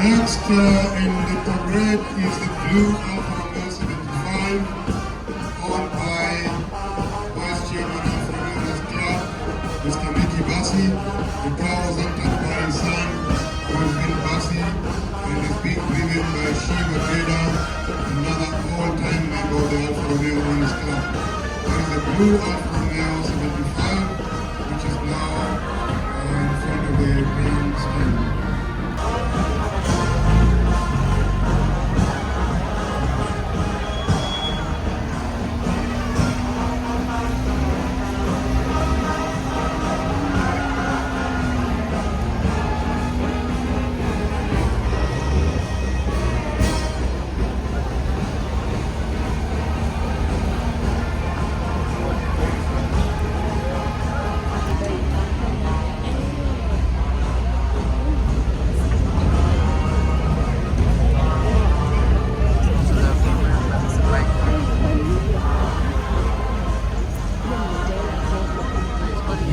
Next in the parade is the blue Alfa Romeo 75, owned by Vice Chairman of Alfa Club, Mr. Mickey Bassi. The car was entered by his son, President Bassi, and is being driven by Shiva Veda, another all-time member of the Alfa Romeo Owners Club. There is a blue Alfa Romeo 75, which is now in front of the grand stand.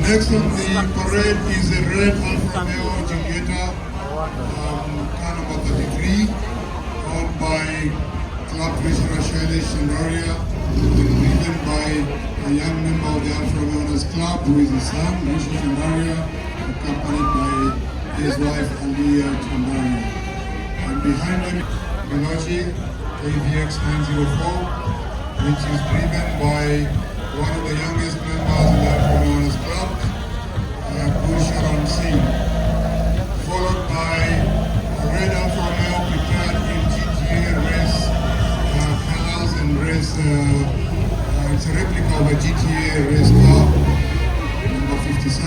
Next on the parade is a red Alfa Romeo Giulietta, car number 33, owned by Club Treasurer Shailesh Chandaria, driven by a young member of the Alfa Romeo Owners Club, who is his son, Rishi Chandaria, accompanied by his wife, Aliyah Chandaria. And behind them, Miloji AVX 904, which is driven by one of the youngest members of the Alfa Romeo Owners Club, Sharon Singh, followed by a red Alfa Romeo prepared in GTA race colors and race. It's a replica of a GTA race car, number 57.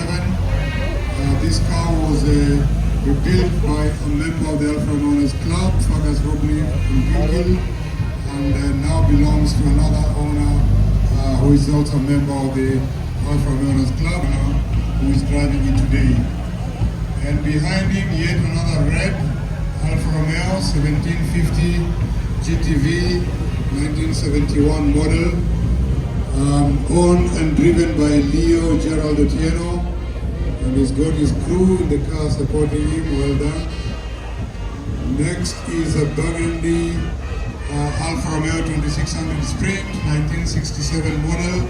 This car was rebuilt by a member of the Alfa Romeo Owners Club, Fergus Robley from Gilgil, and now belongs to another owner who is also a member of the Alfa Romeo Owners Club, who is driving it today. And behind him, yet another red Alfa Romeo 1750 GTV 1971 model, owned and driven by Leo Gerald Otieno, and he's got his crew in the car supporting him. Well done. Next is a burgundy Alfa Romeo 2600 Sprint 1967 model,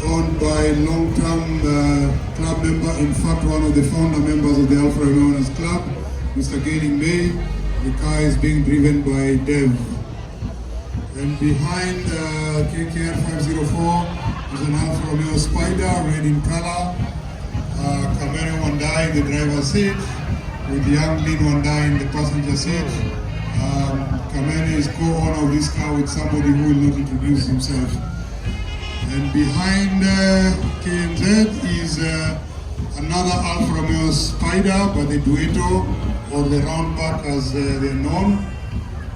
owned by long-term club member, in fact one of the founder members of the Alfa Romeo Owners Club, Mr. Gaining May. The car is being driven by Dev. And behind KKR 504 is an Alfa Romeo Spider, red in color. Kamene Wandai in the driver's seat, with young Lin Wandai in the passenger seat. Kamene is co-owner of this car with somebody who will not introduce himself. And behind KMZ is another Alfa Romeo Spider, but the Duetto, or the Roundback as they're known,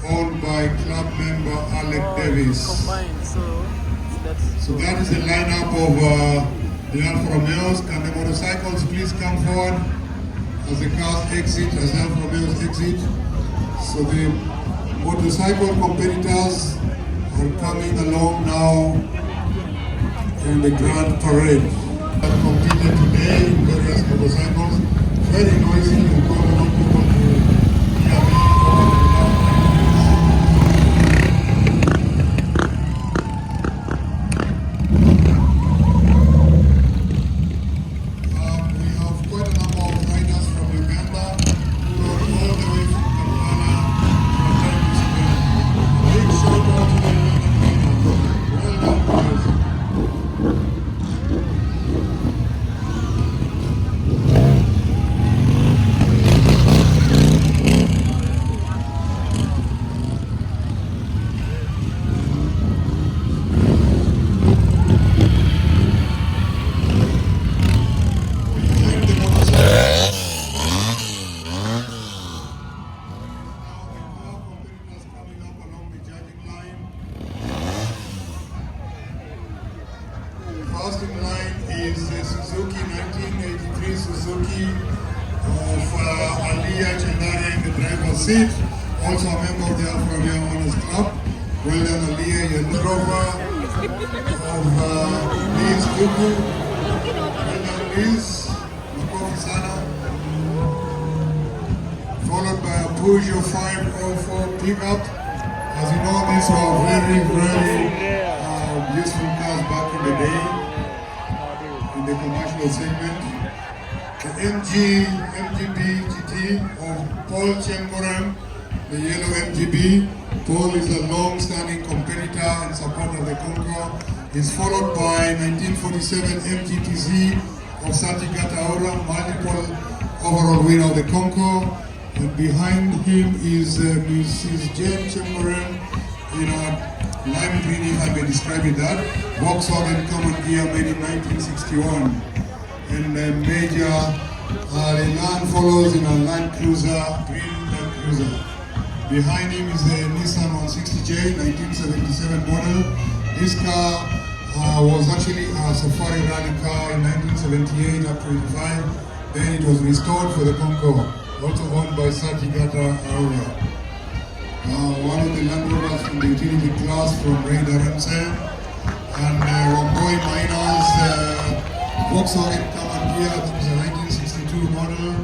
owned by club member Alec Davis. So that is the lineup of the Alfa Romeos. Can the motorcycles please come forward as the cars exit, as Alfa Romeos exit? So the motorcycle competitors are coming along now in the grand parade. I've competed today in various motorcycles, very noisy, and got a lot of people to hear me. We have quite a number of riders from Uganda who are all the way from Kampala to attend this event. Big shout out to the Ugandan riders. Well done, guys. First in line is the Suzuki 1983 Suzuki of Aliyah Chandaria in the driver's seat, also a member of the Alfa Romeo Owners Club. Well done, Aliyah. Your Rover of Liz Kuku. Well done, Liz. Makofi sana. Followed by a Peugeot 504 pickup. As you know, these were very useful cars back in the day in the commercial segment. The MGB GT of Paul Chemboram, the yellow MGB. Paul is a long-standing competitor and supporter of the Concurs. He's followed by 1947 MGTZ of Sati Gataura, multiple overall winner of the Concurs. And behind him is Mrs. Jane Chamberlain in a lime green, if I may describe it that. Volkswagen Common Gear made in 1961. And Major Leland follows in a Land Cruiser, green Land Cruiser. Behind him is the Nissan 160J, 1977 model. This car was actually a Safari rally car in 1978 up to 85. Then it was restored for the Concours, also owned by Satigata Aura. One of the Land Rovers from the utility class from Ray Darensen. And Wamboi Miners Volkswagen Common Gear, that was a 1962 model.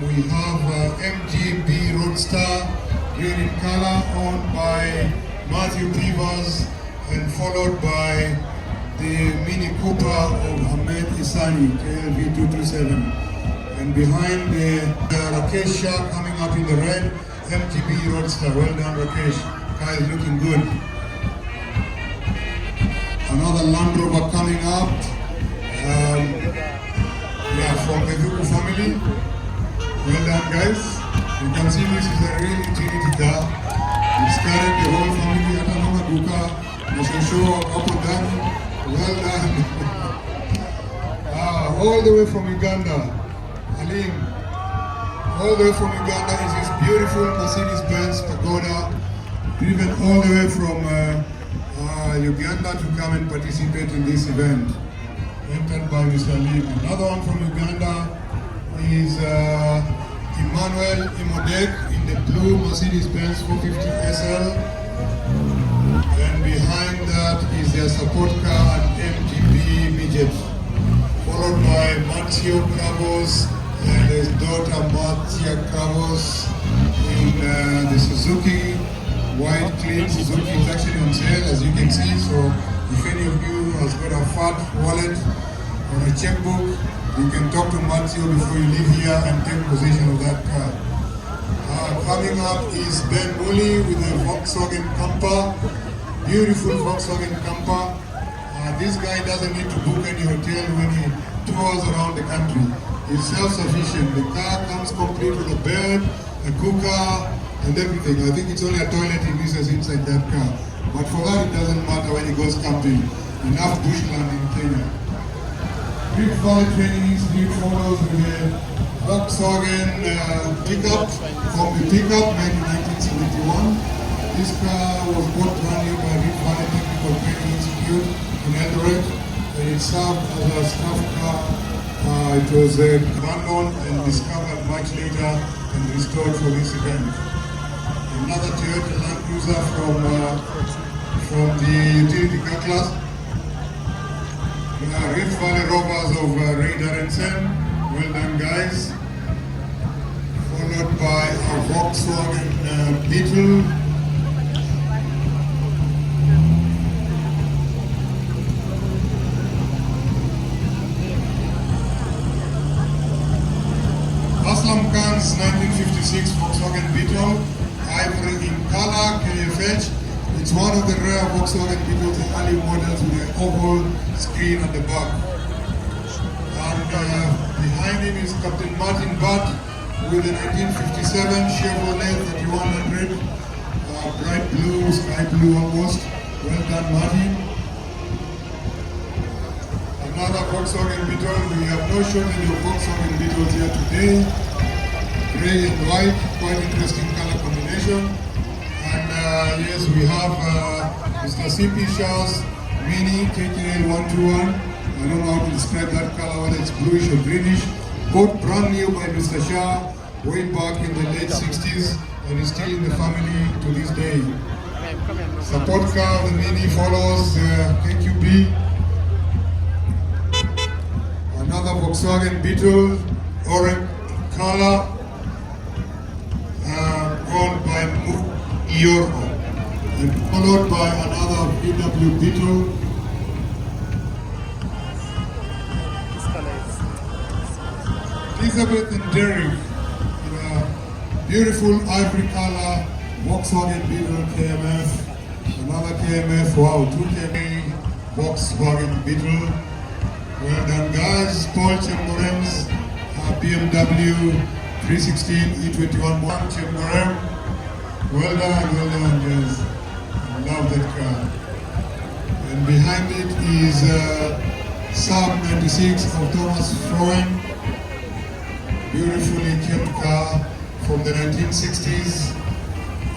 We have MGB Roadster, green in color, owned by Matthew Peavers and followed by the Mini Cooper of Ahmed Isani, KLV 227. And behind the Rakesh Shah coming up in the red, MGB Roadster. Well done, Rakesh. Car is looking good. Another Land Rover coming up. From the Duku family. Well done, guys. You can see this is a real utility car. It's carrying the whole family. Atanoma Duka, Mashasho, Apodani. Well done. All the way from Uganda. Alim. All the way from Uganda is this beautiful Mercedes-Benz Pagoda, driven all the way from Uganda to come and participate in this event. Entered by Mr. Lim. Another one from Uganda is Emmanuel Imodek in the blue Mercedes-Benz 450 SL. And behind that is their support car and MGB midget. Followed by Matteo Cravos and his daughter Matia Cravos in the Suzuki white clean Suzuki. Is actually on sale, as you can see. So if any of you has got a fat wallet or a checkbook, you can talk to Matteo before you leave here and take possession of that car. Coming up is Ben Woolley with a Volkswagen Camper. Beautiful Volkswagen Camper. This guy doesn't need to book any hotel when he tours around the country. He's self-sufficient. The car comes complete with a bed, a cooker, and everything. I think it's only a toilet he misses inside that car. But for that, it doesn't matter when he goes camping. Enough bushland in Kenya. Big Valley Training Institute follows with a Volkswagen pickup from the pickup made in 1971. This car was bought brand new by Big Valley Technical Training Institute in Eldoret, and it served as a staff car. It was abandoned and discovered much later and restored for this event. Another Toyota Land Cruiser from the utility car class. Rift Valley Rovers of Ray Darensen. Well done, guys. Followed by a Volkswagen Beetle. Aslam Khan's 1956 Volkswagen Beetle. Ivory in color, KFH. It's one of the rare Volkswagen Beetles, the early models with an oval screen at the back. And behind him is Captain Martin Butt with a 1957 Chevrolet 3100, bright blue, sky blue almost. Well done, Martin. Another Volkswagen Beetle. We have no shortage of Volkswagen Beetles here today. Gray and white, quite interesting color combination. And yes, we have Mr. C.P. Shaw's Mini KKL 121. I don't know how to describe that color, whether it's bluish or greenish. Both brand new by Mr. Shah, way back in the late 60s, and is still in the family to this day. Support car of the Mini follows KQB. Another Volkswagen Beetle, orange color. Fiorco, and followed by another VW Beetle. Elizabeth and Derek, beautiful ivory color Volkswagen Beetle KMF, another KMF, wow, 2 KMF Volkswagen Beetle. Well done guys. Paul Chemorem's BMW 316 E21 Chemorem. Well done guys. I love that car. And behind it is Saab 96 of Thomas Froen. Beautifully kept car from the 1960s.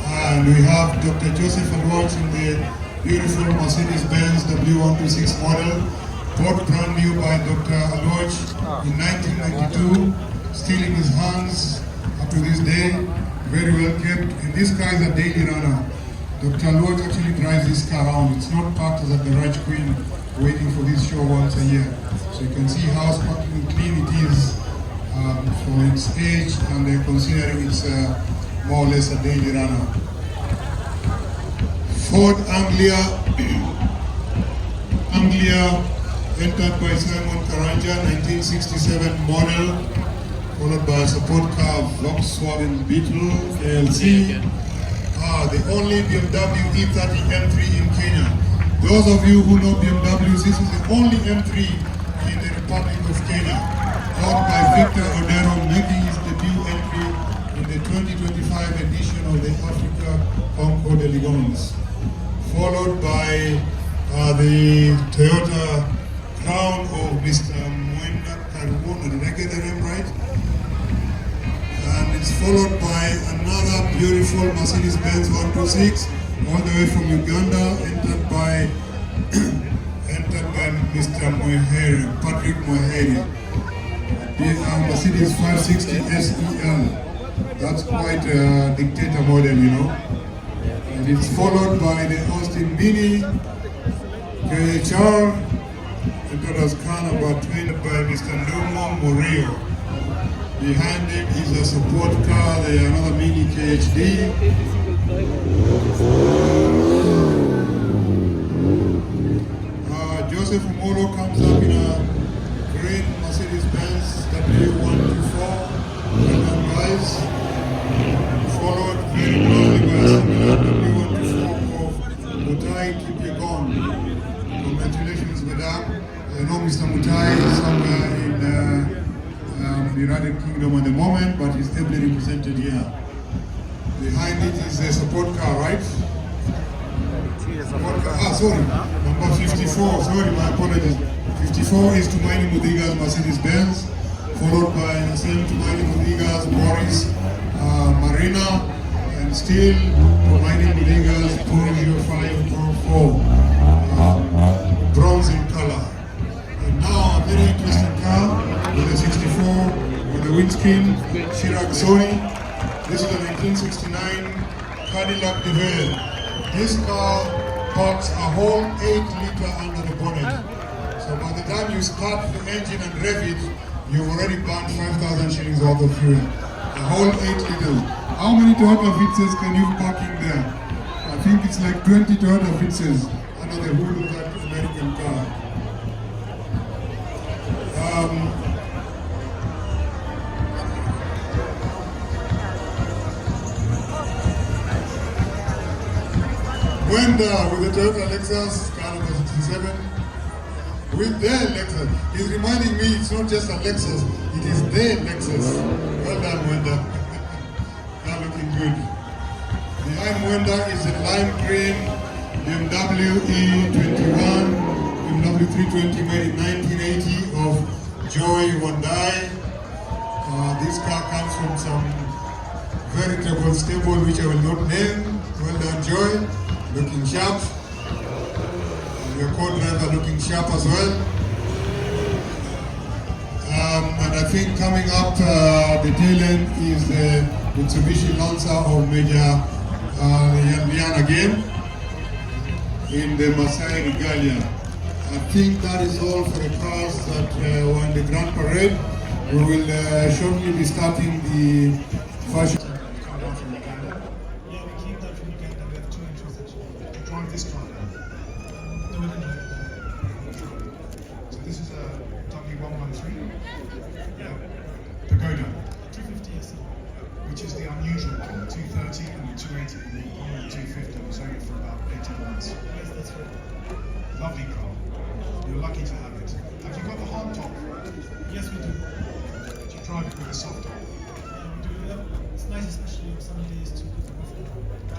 And we have Dr. Joseph Alwatch in the beautiful Mercedes-Benz W126 model, bought brand new by Dr. Alwatch in 1992, still in his hands up to this day, very well kept. And this car is a daily runner. Dr. Alwatch actually drives this car around. It's not parked as a garage queen waiting for this show once a year. So you can see how sparkling clean it is for its age, and they're considering it's more or less a daily runner. Ford Anglia entered by Simon Karanja, 1967 model, followed by a support car Volkswagen Beetle KLC. The only BMW E30 M3 in Kenya. Those of you who know BMWs, this is the only M3 in the Republic of Kenya, owned by Victor Odero, making his debut entry in the 2025 edition of the Africa Concours elegance, followed by the Toyota Crown of Mr. Mwenda Karumon, did I get the name right? And it's followed by another beautiful Mercedes-Benz 126, all the way from Uganda, entered by Mr. Mohere, Patrick Mohere. Mercedes 560 SEL. That's quite a dictator model, you know. And it's followed by the Austin Mini KHR, entered as car number 20 by Mr. Lumo Murillo. Behind him is a support car, another Mini KHD. Joseph Molo comes up in a green Mercedes-Benz W124, guys, followed very closely by a similar W124 of Mutai Kipyegon. Congratulations, madam. I know Mr. Mutai is somewhere in the United Kingdom at the moment, but he's ably represented here. Behind it is a support car, right? Sorry, number 54, sorry, my apologies. 54 is Tumaini Mudiga's Mercedes-Benz, followed by the same Tumaini Mudiga's Morris Marina, and still Tumaini Mudiga's Peugeot 544, bronze in color. And now a very interesting car with a 64 with a windscreen, Chirac Sony. This is a 1969 Cadillac DeVille. This car packs a whole 8-liter under the bonnet. So by the time you start the engine and rev it, you've already burned 5,000 shillings worth of fuel. A whole 8 liters. How many Toyota Vitzes can you park in there? I think it's like 20 Toyota Vitzes under the hood of that American car. Wenda with the Toyota Lexus, car number 67, with their Lexus. He's reminding me it's not just a Lexus, it is their Lexus. Well done, Wenda. They're looking good. Behind Wenda is a lime green BMW E21, BMW 320 made in 1980 of Joy Wandai. This car comes from some veritable stable which I will not name. Well done, Joy. Looking sharp. Your co-driver looking sharp as well. And I think coming up the tail end is the Mitsubishi Lancer of Major Lian again in the Masai Regalia. I think that is all for the cars that were in the Grand Parade. We will shortly be starting the fashion. which is the unusual one, the 230 and the 280 and the 250 was only for about 18 months. Yes, that's right. Lovely car. You're lucky to have it. Have you got the hard top? Yes, we do. Do you drive it with a soft top? Yeah, we do. It's nice, especially on sunny days, to put the roof on.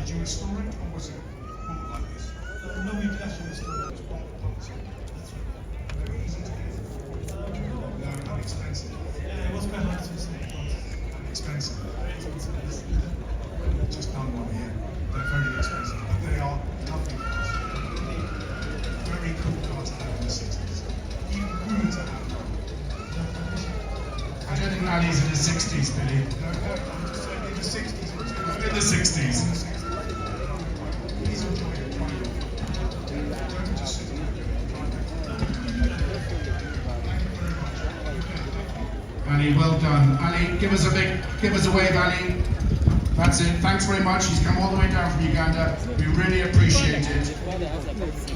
Did you restore it, or was it bought like this? No, we did actually restore it. It was bought parts. That's right. Very easy to get. No, inexpensive. Yeah, it was quite hard to see. Expensive. Very expensive. Yes. Just done one here. They're very expensive, but they are lovely cars. Very cool car to have in the 60s. Even cool to have. I don't think Ali's in the 60s, Billy. No, I'm just saying in the 60s. In the 60s. Please enjoy it. Don't just sit there. Ali, well done. Ali, give us a wave, Ali. That's it. Thanks very much. He's come all the way down from Uganda. We really appreciate it.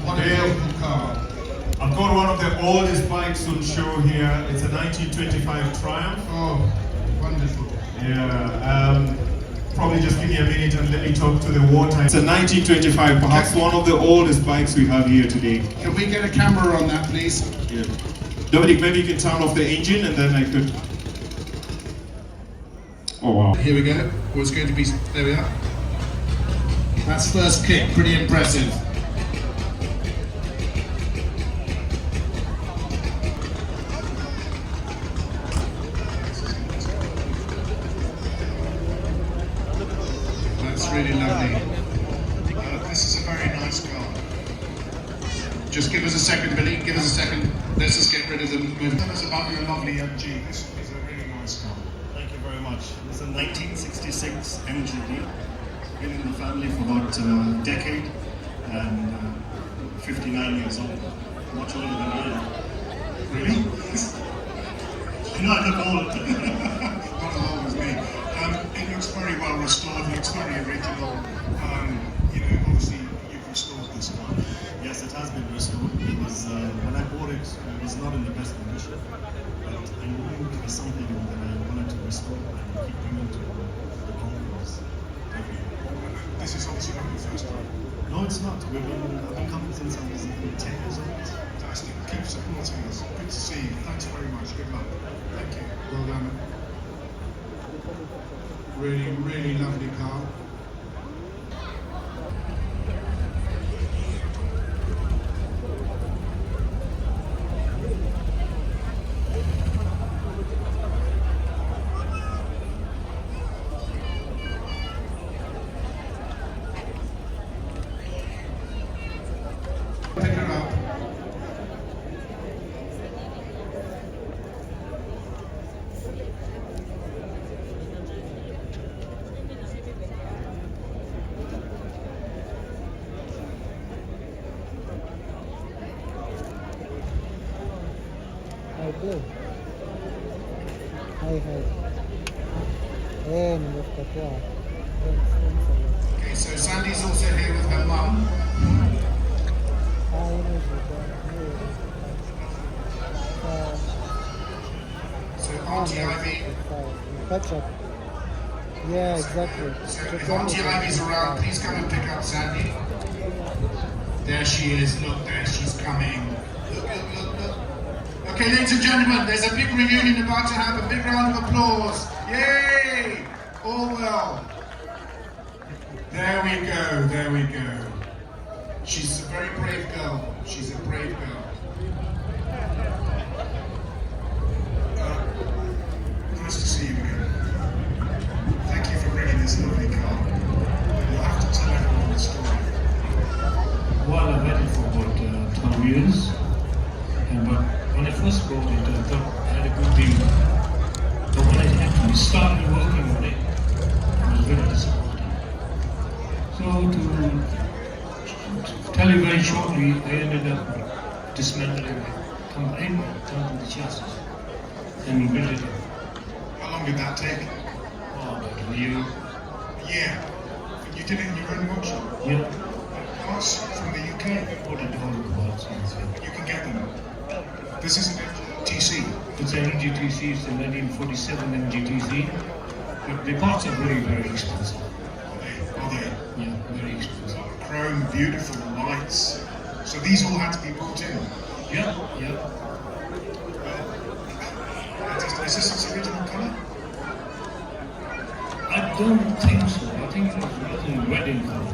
What a beautiful car. I've got one of the oldest bikes on show here. It's a 1925 Triumph. Oh, wonderful. Yeah. Probably just give me a minute and let me talk to the water. It's a 1925, perhaps one of the oldest bikes we have here today. Can we get a camera on that, please? Yeah. Dominic, maybe you can turn off the engine and then I could... Oh wow. Here we go. Oh, it's going to be... There we are. That's first kick. Pretty impressive. That's really lovely. This is a very nice car. Just give us a second, Billy. Give us a second. Let's just get rid of the movement. Tell us about your lovely MG. This is a really nice car. Thank you very much. It's a 1966 MGB. Been in the family for about a decade and 59 years old. Much older than I am. Really? You know, I look old. Not as old as me. It looks very well restored. It looks very original. You know, obviously you've restored this car. Yes, it has been restored. It was, when I bought it, it was not in the best condition. But I knew it was something that I wanted to restore and keep bringing to the Concurs. This is obviously not your first time. No, it's not. I've been coming since I was 10 years old. Fantastic. Keep supporting us. Good to see you. Thanks very much. Good luck. Thank you. Well done. Really, really lovely car. Pick her up. Hi. nimefutatua. Okay, so Sandy's also here with her mum. So Auntie Ivy. Catch up. Yeah, exactly. So if Auntie Ivy's around, please come and pick up Sandy. There she is. Look, there she's coming. Look. Okay, ladies and gentlemen, there's a big reunion about to happen. A big round of applause. Yay! All well. There we go. She's a very brave girl. She's a brave girl. Nice to see you again. Thank you for bringing this lovely car. You'll have to tell everyone the story. Well, I've had it for about 12 years. But when I first bought it, I thought I had a good deal. But when I actually started working on it, I was very disappointed. So to tell you very shortly, I ended up dismantling it, combined the chassis, and rebuilt it. How long did that take? Oh, about a year. Yeah. You did it in your own workshop? Yeah. Parts from the UK? Ordered all the parts. You can get them. This isn't a TC. It's an MGTC, it's a 1947 MGTC. But the parts are very, very expensive. Are they? Yeah, very expensive. Chrome, beautiful lights. So these all had to be brought in. Yeah, yeah. Is this its original colour? I don't think so. I think it was in wedding color.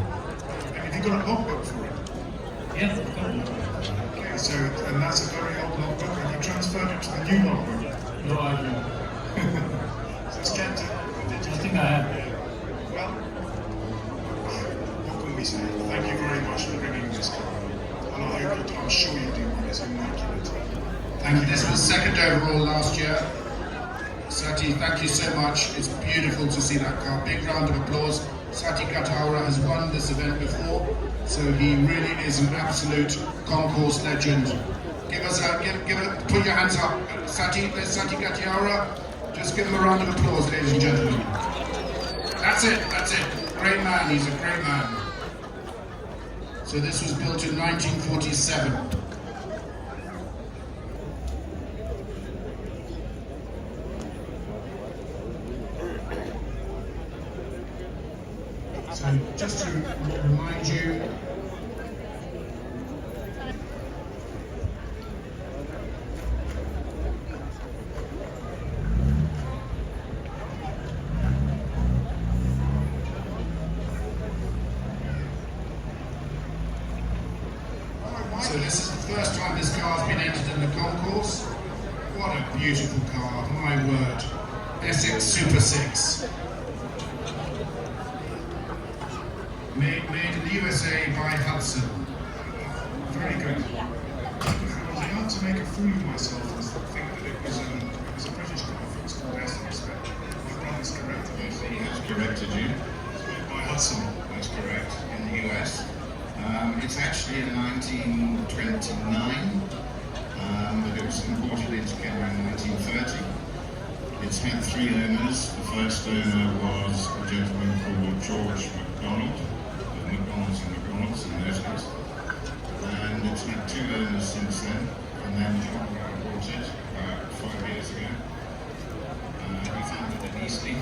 Have you got a logbook for it? Yeah, I've got it. Okay, so, and that's a very old logbook, and you transferred it to the new logbook. No, I don't. So it's kept it. I think I have. Well, what can we say? Thank you very much for bringing this car. And I hope I'm sure you do one. It's immaculate. Thank you. This was second overall last year. Sati, thank you so much. It's beautiful to see that car. Big round of applause. Sati Kataura has won this event before, so he really is an absolute concourse legend. Give us a, put your hands up. Sati Kataura. Just give him a round of applause, ladies and gentlemen. That's it. Great man, he's a great man. So this was built in 1947. So just to remind you, so this is the first time this car's been entered in the concourse. What a beautiful car, my word. Essex Super 6. Made in the USA by Hudson. Very good. I was about to make a fool of myself and think that it was a British car. It's called Essex. My brother's corrected me. He has corrected you. It's made by Hudson. That's correct. In the US. It's actually a 1929, but it was imported into Canada in 1930. It's had 3 owners. The first owner was a gentleman called George MacDonald. McDonald's and McDonald's in those days. And it's had 2 owners since then, and then John bought it about 5 years ago. He found it in Eastleigh.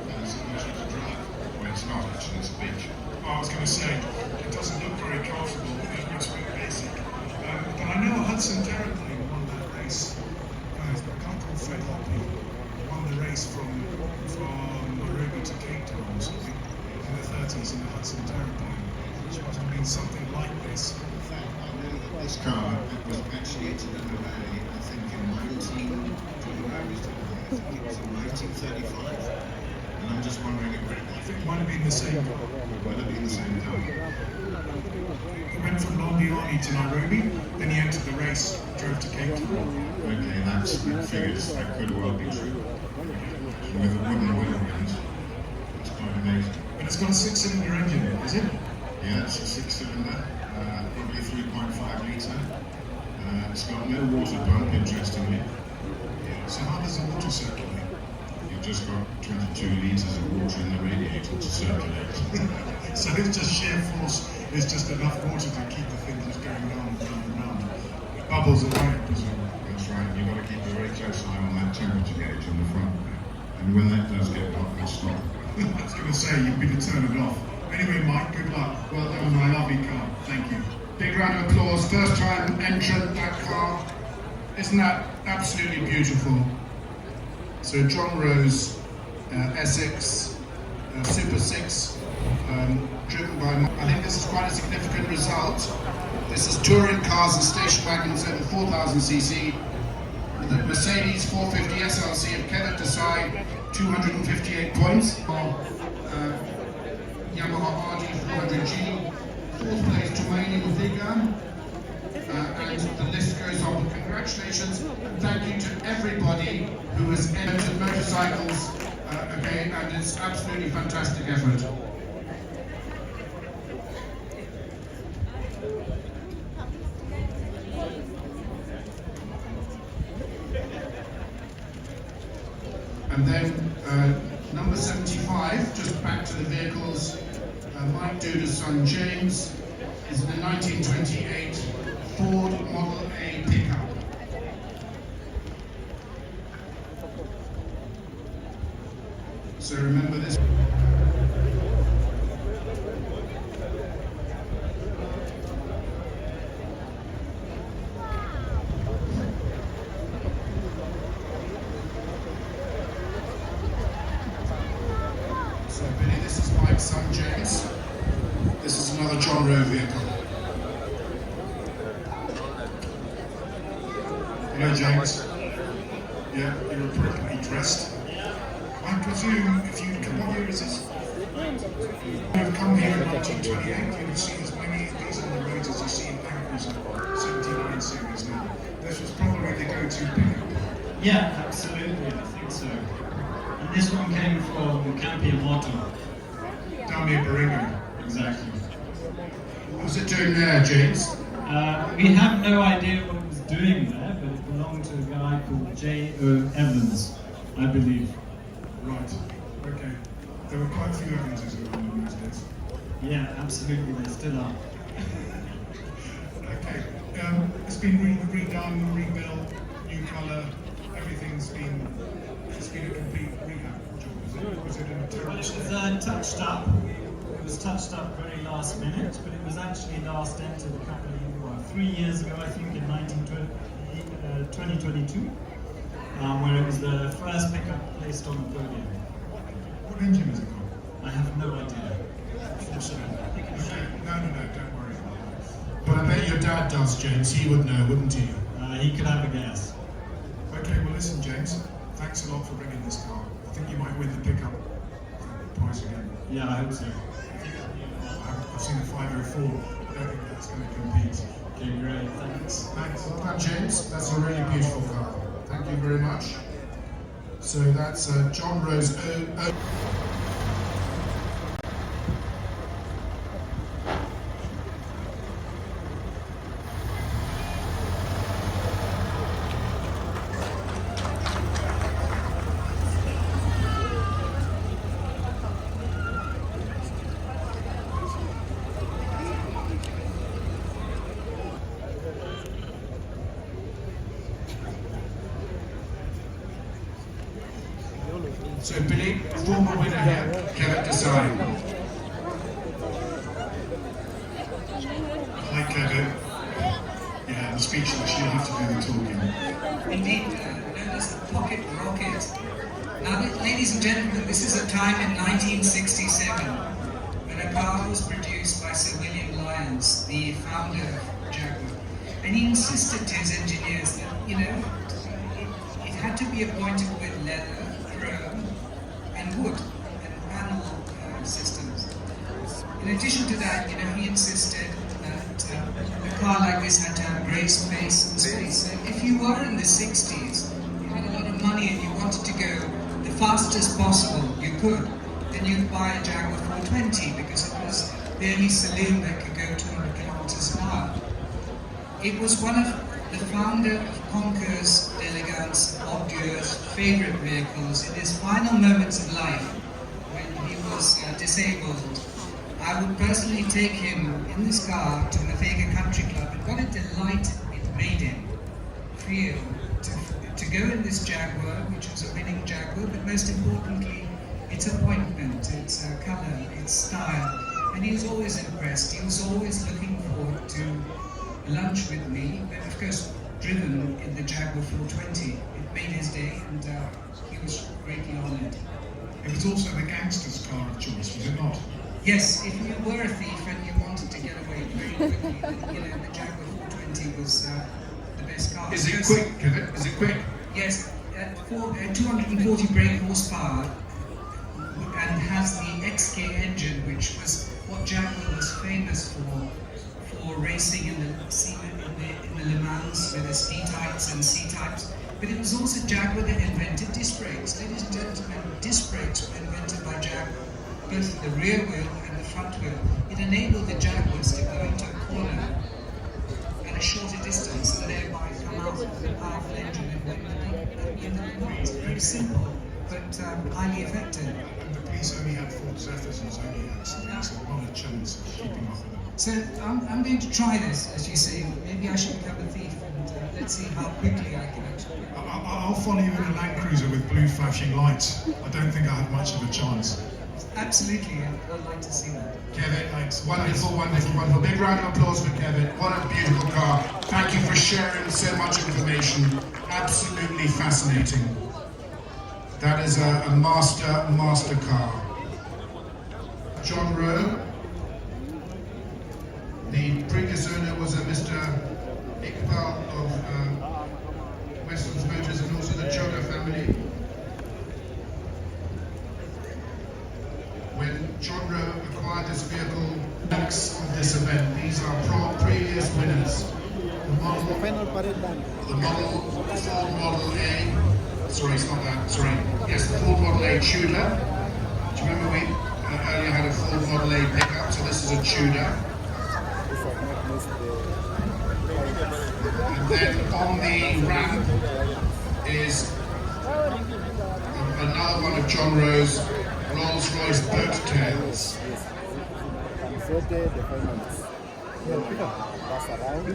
And it's easy to drive. Well, it's not actually, it's a beach. I was going to say, it doesn't look very comfortable, it looks very basic. But I know Hudson Terribly won that race. A guy called Fred Hopley won the race from Nairobi to Cape Town or something in the 30s in the Hudson Terrible, which must have been something like this. In fact, I know that this car was actually entered in the rally, I think in 1935, and I'm just wondering if it might have been the same car. It might have been the same car. He went from Londiani to Nairobi, then he entered the race, drove to Cape Town. Okay, that figures, that could well be true. With a wooden wheel end. It's quite amazing. But it's got a 6-cylinder engine, is it? Yeah, it's a 6-cylinder, probably 3.5 litre. It's got no water pump, interestingly. Yeah. So how does the water circulate? You've just got 22 litres of water in the radiator to circulate. So it's just sheer force, there's just enough water to keep the thing just going round and round and round. It bubbles away, I presume. That's right, you've got to keep a very close eye on that temperature gauge on the front. And when that does get hot, we'll stop. I was going to say, you'd be to turn it off. Anyway, Mike, good luck. Well done, my lovely car. Thank you. Big round of applause. First time entrant, that car. Isn't that absolutely beautiful? So John Rose, Essex, Super 6, driven by... I think this is quite a significant result. This is touring cars and station wagons over 4,000cc. The Mercedes 450 SLC of Kenneth Desai, 258 points. Yamaha RD 400G, 4th place Tumaini Muthiga, and the list goes on. Congratulations and thank you to everybody who has entered motorcycles, okay, and it's absolutely fantastic effort. And then number 75, just back to the vehicles, Mike Duda's son James is in a 1928 Ford Model A pickup. So remember this. So Billy, this is my son James. This is another John Rowe vehicle. Hello James. Yeah, you're appropriately dressed. I presume if you'd come, what year is this? You've come here in 1928, you'd have seen as many of these on the roads as you see in Concurs 79 series now. This was probably the go-to pickup. Yeah, absolutely, I think so. And this one came from Campion Motto. Down near Baringo. Exactly. What was it doing there, James? We have no idea what it was doing there, but it belonged to a guy called J.O. Evans, I believe. Right, okay. There were quite a few Evanses around in those days. Yeah, absolutely, they still are. Okay, it's been redone, rebuilt, new colour, everything's been, it's been a complete rehab job, is it? Was it in a Well, terrible it state? was touched up. It was touched up very last minute, but it was actually last entered a couple of, well, 3 years ago, I think, in 2022, where it was the first pickup placed on the podium. What engine has it got? I have no idea. Okay, no, don't worry. But I bet your dad does, James. He would know, wouldn't he? He could have a guess. Okay, well listen, James. Thanks a lot for bringing this car. I think you might win the pickup prize again. Yeah, I hope so. I've seen a 504. I don't think that's going to compete. Okay, great. Thanks. Thanks. Well done, James. That's a really beautiful car. Thank you very much. So that's John Rowe's So Billy, former winner here, Kevin Desai. Hi Kevin. Yeah, I'm speechless, you'll have to do the talking. Indeed, known as the pocket rocket. Now, ladies and gentlemen, this is a time in 1967 when a car was produced by Sir William Lyons, the founder of Jaguar. And he insisted to his engineers that, it had to be appointed with leather, chrome, and wood, and panel systems. In addition to that, he insisted that a car like this had to have grey space and space. So if you were in the 60s, you had a lot of money and you wanted to go the fastest possible you could, then you'd buy a Jaguar 420 because it was the only saloon that could go 200 kilometers an hour. It was one of the founder of Concours, elegance, Concurs, favorite vehicles in his final moments of life when he was disabled. I would personally take him in this car to the Vega Country Club, and what a delight it made him feel to go in this Jaguar, which was a winning Jaguar, but most importantly, its appointment, its colour, its style. And he was always impressed. He was always looking forward to lunch with me, but of course driven in the Jaguar 420. It made his day, and he was greatly honoured. It was also the gangster's car of choice, was it not? Yes, if you were a thief and you wanted to get away very quickly, then the Jaguar 420 was the best car. Is it quick, Kevin? Is it quick? Yes, 240 brake horsepower, and has the XK engine, which was what Jaguar was famous for racing in the Le Mans with its D-types and C-types. But it was also Jaguar that invented disc brakes. Ladies and gentlemen, disc brakes were invented by Jaguar, both the rear wheel and the front wheel. It enabled the Jaguars to go into a corner at a shorter distance and thereby come out with a powerful engine and win the Le Mans. Very simple, but highly effective. And the police only had Ford Zephyrs and Zodiacs, so there's a lot of chance of keeping up with them. So I'm going to try this, as you say. Maybe I should become a thief and let's Let's see how quickly I can actually. I'll follow you in a Land Cruiser with blue flashing lights. I don't think I have much of a chance. Absolutely, I'd like to see that. Kevin, thanks. Wonderful, wonderful, wonderful. Big round of applause for Kevin. What a beautiful car. Thank you for sharing so much information. Absolutely fascinating. That is a master car. John Rowe. The previous owner was a Mr. Iqbal of Westlands Motors and also the Choga family. When John Rowe acquired this vehicle, next of this event, these are previous winners. The model, Final parade done. the model, Ford Model A, sorry, it's not that, sorry. Yes, the Ford Model A Tudor. Do you remember we earlier had a Ford Model A pickup, so this is a Tudor. And then on the ramp is another one of John Rowe's Rolls-Royce boat tails. The finals. Pass around,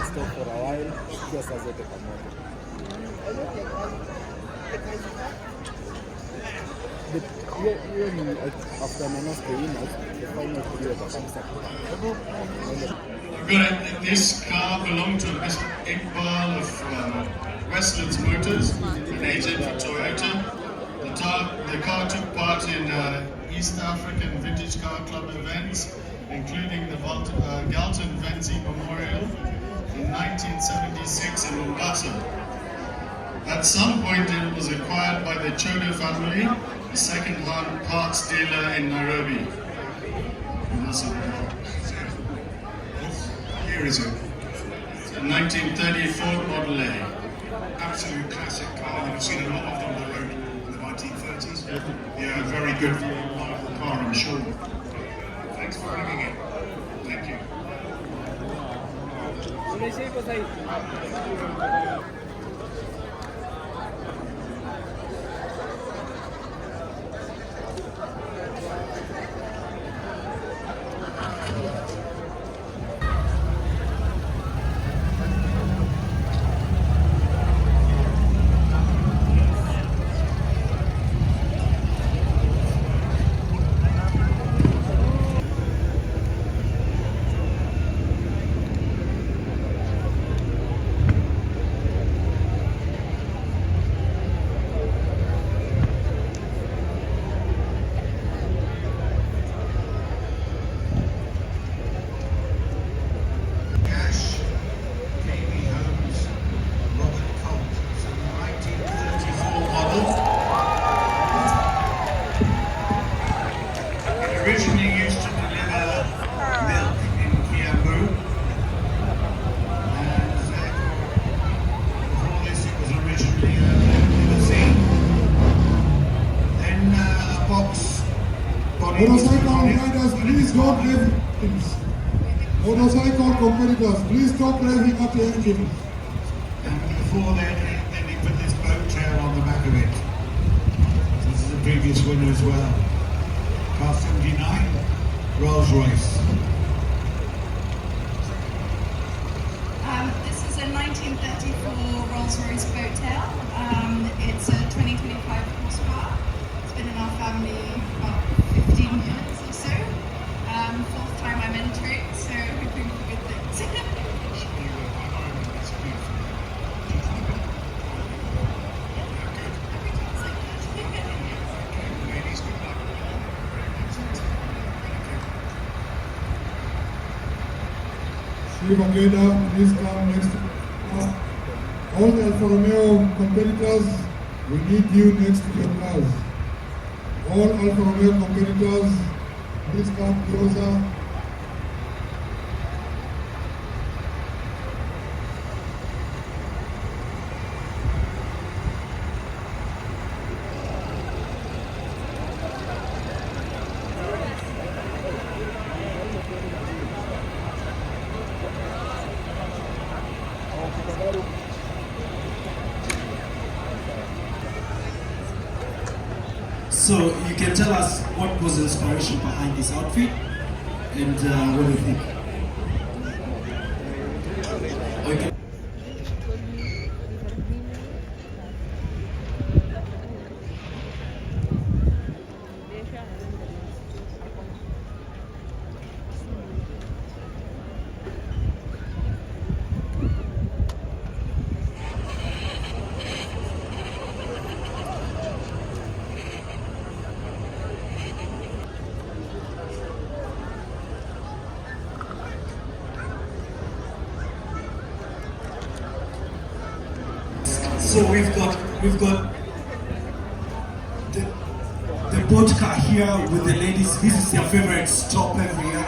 stop for a while, just as it pamoja. But hiyo ni after Nanas the winners, the final three watakamsa. This car belonged to Mr. Iqbal of Westlands Motors, an agent for Toyota. The car took part in East African Vintage Car Club events, including the Galton Venzi Memorial in 1976 in Mombasa. At some point it was acquired by the Chodo family, a second-hand parts dealer in Nairobi. Here is it. It's a 1930 Ford Model A. Absolute classic car. You've seen a lot of them on the road in the 1930s. Yeah, very good car, I'm sure. Thanks for having it. Thank you. Motorcycle riders, please don't rev engines. Motorcycle competitors, please stop revving up the engine. And before then they put this boat tail on the back of it. This is a previous winner as well. Car 79, Rolls Royce. This is a 1934 Rolls Royce boat tail. It's a 2025 horsepower. It's been in our family about 15 years or so. Fourth time I'm entering, so hoping for good things. Shiva Geda, please come next. All the Alfa Romeo competitors, we need you next to your cars. All Alfa Romeo competitors, please come closer. So you can tell us what was the inspiration behind this outfit and what do you think? Okay. So we've got the boat car here with the ladies. This is their favorite stop every year,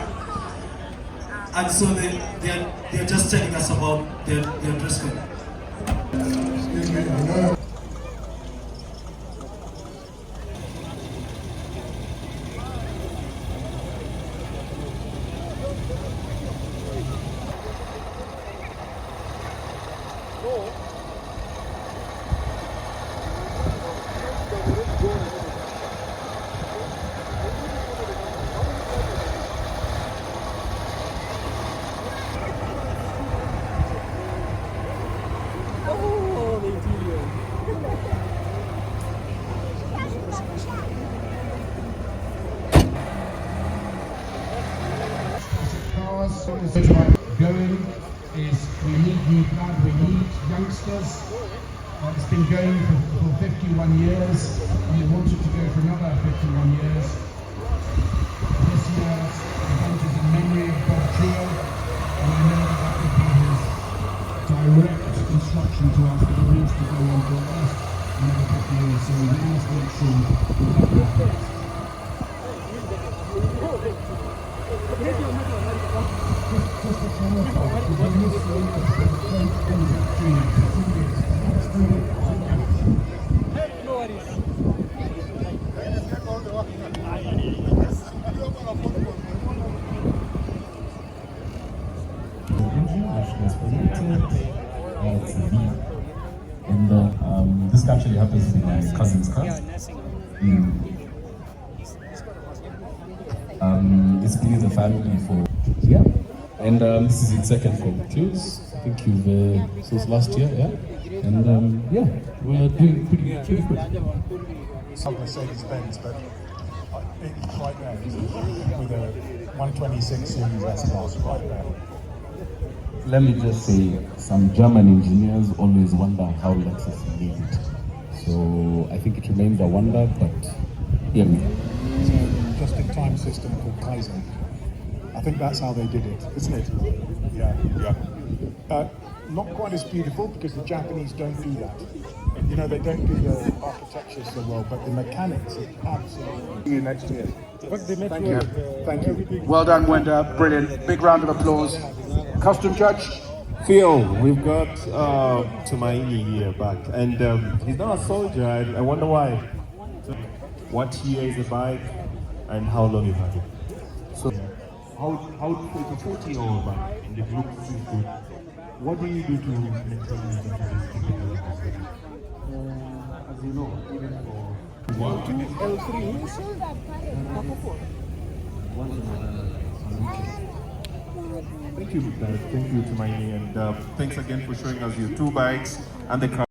and so they're just telling us about their dress code. Excuse me, hello. Going is we need new blood, we need youngsters. It's been going for 51 years and we want it to go for another 51 years. This year's event is in memory of Bob Trio, and I know that would be his direct instruction to us that it needs to go on for at least another 50 years, so we must make sure that happens. And this actually happens in my cousin's car. It's been in the family for and this is its second Concurs. I think you've since last year, and we're doing pretty good. Some Mercedes-Benz, but it's right there with a 126 series S-Class right there. Let me just say, some German engineers always wonder how Lexus made it. So I think it remains a wonder, but So just-in-time system called Kaizen. I think that's how they did it, isn't it? Yeah. Not quite as beautiful because the Japanese don't do that. You know, they don't do the architecture so well, but the mechanics is absolutely. See you next year. Thank you. Thank you. Well done, Wenda. Brilliant. Big round of applause. Custom judge. Phil, we've got Tumaini here back, and he's not a soldier. I wonder why. What year is the bike, and how long you had it? So, how it's a 40-year-old bike, and it looks good. What do you do to maintain the as you know, even for Thank you, guys. Thank you, Tumaini, and thanks again for showing us your two bikes and the car.